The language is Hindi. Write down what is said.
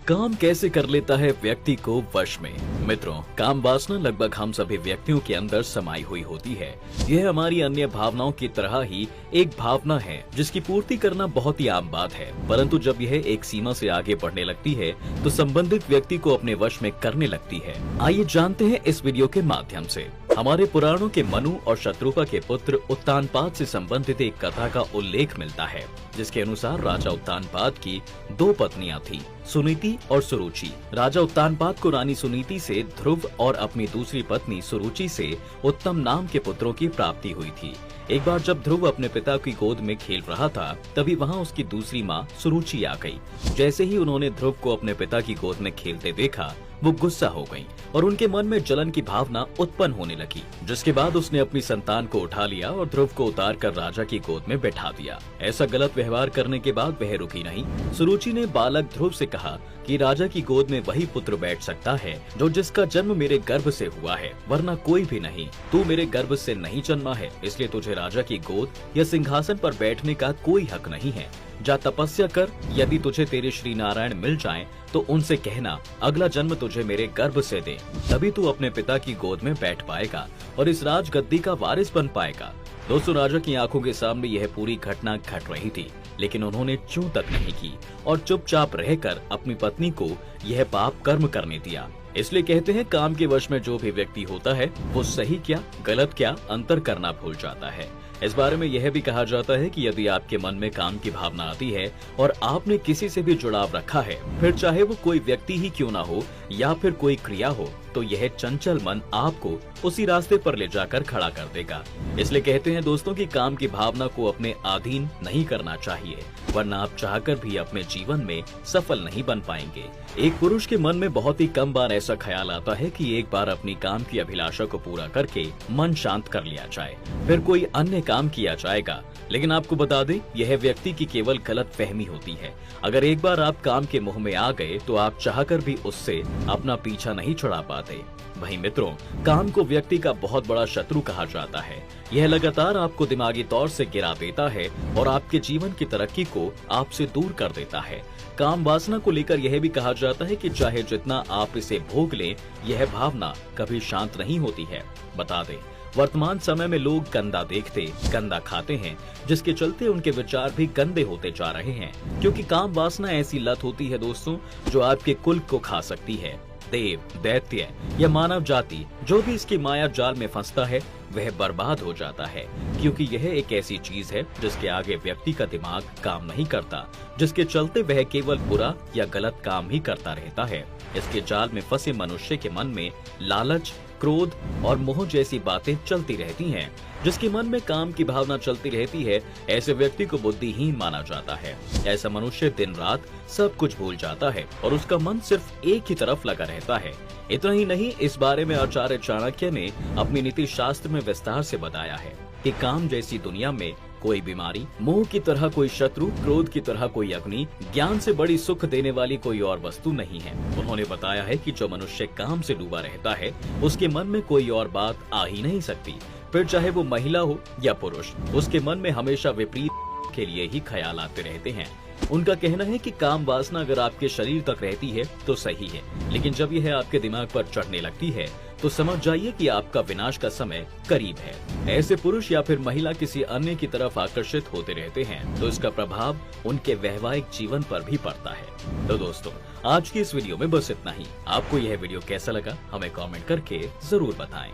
काम कैसे कर लेता है व्यक्ति को वश में। मित्रों, काम वासना लगभग हम सभी व्यक्तियों के अंदर समाई हुई होती है। यह हमारी अन्य भावनाओं की तरह ही एक भावना है जिसकी पूर्ति करना बहुत ही आम बात है, परंतु जब यह एक सीमा से आगे बढ़ने लगती है तो संबंधित व्यक्ति को अपने वश में करने लगती है। आइए जानते हैं इस वीडियो के माध्यम से। हमारे पुराणों के मनु और शत्रुपा के पुत्र उत्तानपाद से संबंधित एक कथा का उल्लेख मिलता है, जिसके अनुसार राजा उत्तानपाद की 2 पत्नियां थीं, सुनीति और सुरुचि। राजा उत्तानपाद को रानी सुनीति से ध्रुव और अपनी दूसरी पत्नी सुरुचि से उत्तम नाम के पुत्रों की प्राप्ति हुई थी। एक बार जब ध्रुव अपने पिता की गोद में खेल रहा था, तभी वहाँ उसकी दूसरी माँ सुरुचि आ गई। जैसे ही उन्होंने ध्रुव को अपने पिता की गोद में खेलते देखा, वो गुस्सा हो गईं और उनके मन में जलन की भावना उत्पन्न होने लगी, जिसके बाद उसने अपनी संतान को उठा लिया और ध्रुव को उतार कर राजा की गोद में बैठा दिया। ऐसा गलत व्यवहार करने के बाद वह रुकी नहीं। सुरुचि ने बालक ध्रुव से कहा कि राजा की गोद में वही पुत्र बैठ सकता है जो जिसका जन्म मेरे गर्भ से हुआ है, वरना कोई भी नहीं। तू मेरे गर्भ से नहीं जन्मा है, इसलिए तुझे राजा की गोद या सिंहासन पर बैठने का कोई हक नहीं है। जा तपस्या कर, यदि तुझे तेरे श्री नारायण मिल जाएं, तो उनसे कहना अगला जन्म तुझे मेरे गर्भ से दे, तभी तू अपने पिता की गोद में बैठ पाएगा और इस राजगद्दी का वारिस बन पाएगा। दोस्तों, राजा की आंखों के सामने यह पूरी घटना घट रही थी, लेकिन उन्होंने चूं तक नहीं की और चुपचाप रहकर अपनी पत्नी को यह पाप कर्म करने दिया। इसलिए कहते हैं, काम के वश में जो भी व्यक्ति होता है वो सही क्या गलत क्या अंतर करना भूल जाता है। इस बारे में यह भी कहा जाता है कि यदि आपके मन में काम की भावना आती है और आपने किसी से भी जुड़ाव रखा है, फिर चाहे वो कोई व्यक्ति ही क्यों ना हो या फिर कोई क्रिया हो, तो यह चंचल मन आपको उसी रास्ते पर ले जाकर खड़ा कर देगा। इसलिए कहते हैं दोस्तों कि काम की भावना को अपने अधीन नहीं करना चाहिए, वरना आप चाहकर भी अपने जीवन में सफल नहीं बन पाएंगे। एक पुरुष के मन में बहुत ही कम बार ऐसा ख्याल आता है कि एक बार अपनी काम की अभिलाषा को पूरा करके मन शांत कर लिया जाए, फिर कोई अन्य काम किया जाएगा। लेकिन आपको बता दें, यह व्यक्ति की केवल गलत फहमी होती है। अगर एक बार आप काम के मोह में आ गए तो आप चाहकर भी उससे अपना पीछा नहीं छुड़ा पाते। वहीं मित्रों, काम को व्यक्ति का बहुत बड़ा शत्रु कहा जाता है। यह लगातार आपको दिमागी तौर से गिरा देता है और आपके जीवन की तरक्की को आपसे दूर कर देता है। काम वासना को लेकर यह भी कहा जाता है कि चाहे जितना आप इसे भोग लें, यह भावना कभी शांत नहीं होती है। बता दें, वर्तमान समय में लोग गंदा देखते गंदा खाते हैं, जिसके चलते उनके विचार भी गंदे होते जा रहे हैं, क्योंकि काम वासना ऐसी लत होती है दोस्तों जो आपके कुल को खा सकती है। देव, दैत्य या मानव जाति जो भी इसकी माया जाल में फंसता है वह बर्बाद हो जाता है, क्योंकि यह एक ऐसी चीज है जिसके आगे व्यक्ति का दिमाग काम नहीं करता, जिसके चलते वह केवल बुरा या गलत काम ही करता रहता है। इसके जाल में फंसे मनुष्य के मन में लालच, क्रोध और मोह जैसी बातें चलती रहती हैं। जिसके मन में काम की भावना चलती रहती है, ऐसे व्यक्ति को बुद्धिहीन माना जाता है। ऐसा मनुष्य दिन रात सब कुछ भूल जाता है और उसका मन सिर्फ एक ही तरफ लगा रहता है। इतना ही नहीं, इस बारे में आचार्य चाणक्य ने अपनी नीति शास्त्र में विस्तार से बताया है कि काम जैसी दुनिया में कोई बीमारी, मोह की तरह कोई शत्रु, क्रोध की तरह कोई अग्नि, ज्ञान से बड़ी सुख देने वाली कोई और वस्तु नहीं है। उन्होंने बताया है कि जो मनुष्य काम से डूबा रहता है, उसके मन में कोई और बात आ ही नहीं सकती। फिर चाहे वो महिला हो या पुरुष, उसके मन में हमेशा विपरीत के लिए ही ख्याल आते रहते हैं। उनका कहना है कि काम वासना अगर आपके शरीर तक रहती है तो सही है, लेकिन जब यह आपके दिमाग पर चढ़ने लगती है तो समझ जाइए कि आपका विनाश का समय करीब है। ऐसे पुरुष या फिर महिला किसी अन्य की तरफ आकर्षित होते रहते हैं, तो इसका प्रभाव उनके वैवाहिक जीवन पर भी पड़ता है। तो दोस्तों, आज की इस वीडियो में बस इतना ही। आपको यह वीडियो कैसा लगा हमें कमेंट करके जरूर बताएं।